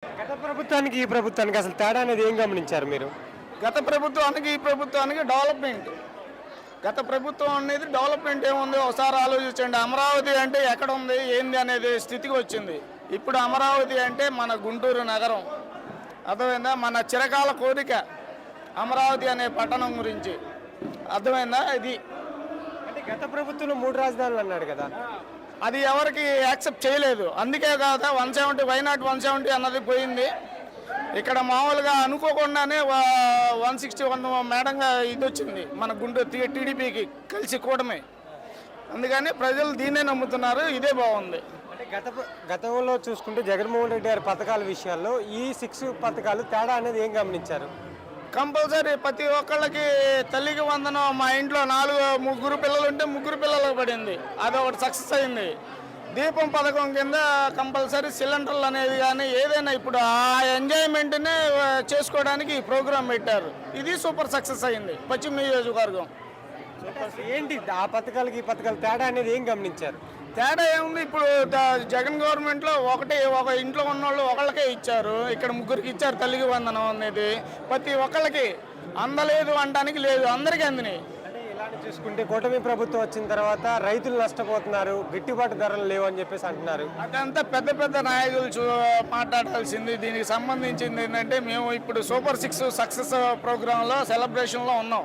గత ప్రభుత్వానికి ఈ ప్రభుత్వానికి అసలు తేడా అనేది ఏం గమనించారు మీరు? గత ప్రభుత్వానికి ఈ ప్రభుత్వానికి డెవలప్మెంట్. గత ప్రభుత్వం అనేది డెవలప్మెంట్ ఏముంది ఒకసారి ఆలోచించండి. అమరావతి అంటే ఎక్కడ ఉంది ఏంది అనేది స్థితికి వచ్చింది. ఇప్పుడు అమరావతి అంటే మన గుంటూరు నగరం, అర్థమైందా? మన చిరకాల కోరిక అమరావతి అనే పట్టణం గురించి, అర్థమైందా? ఇది అంటే గత ప్రభుత్వంలో 3 రాజధానులు అన్నాడు కదా, అది ఎవరికి యాక్సెప్ట్ చేయలేదు. అందుకే కాదా 170 వైనాట్ 170 అన్నది పోయింది. ఇక్కడ మామూలుగా అనుకోకుండానే 161 మేడంగా ఇది వచ్చింది మన గుంటూరు టీడీపీకి కలిసి కూడమే. అందుకని ప్రజలు దీన్నే నమ్ముతున్నారు. ఇదే బాగుంది. అంటే గతంలో చూసుకుంటే జగన్మోహన్ రెడ్డి గారి పథకాల విషయాల్లో ఈ 6 పథకాలు తేడా అనేది ఏం గమనించారు? కంపల్సరీ ప్రతి ఒక్కళ్ళకి తల్లికి వందనం. మా ఇంట్లో 3 పిల్లలు ఉంటే 3 పిల్లలకు పడింది. అదొకటి సక్సెస్ అయింది. దీపం పథకం కింద కంపల్సరీ సిలిండర్లు అనేది కానీ ఏదైనా ఇప్పుడు ఆ ఎంజాయ్మెంట్నే చేసుకోవడానికి ఈ ప్రోగ్రాం పెట్టారు. ఇది సూపర్ సక్సెస్ అయింది పశ్చిమ నియోజకవర్గం. ఏంటి ఆ పథకాలకి ఈ పథకాలు తేడా అనేది ఏం గమనించారు? తేడా ఏముంది? ఇప్పుడు జగన్ గవర్నమెంట్లో ఒక ఇంట్లో ఉన్న వాళ్ళు ఒకళ్ళకే ఇచ్చారు. ఇక్కడ 3కి ఇచ్చారు తల్లికి వందనం అనేది. ప్రతి ఒక్కళ్ళకి అందలేదు అనడానికి లేదు, అందరికీ అందినాయి. అంటే ఇలాంటి చూసుకుంటే కూటమి ప్రభుత్వం వచ్చిన తర్వాత రైతులు నష్టపోతున్నారు, గిట్టుబాటు ధరలు లేవు అని చెప్పేసి అంటున్నారు. అదంతా పెద్ద పెద్ద నాయకులు మాట్లాడాల్సింది. దీనికి సంబంధించింది ఏంటంటే మేము ఇప్పుడు సూపర్ 6 సక్సెస్ ప్రోగ్రాంలో సెలబ్రేషన్లో ఉన్నాం.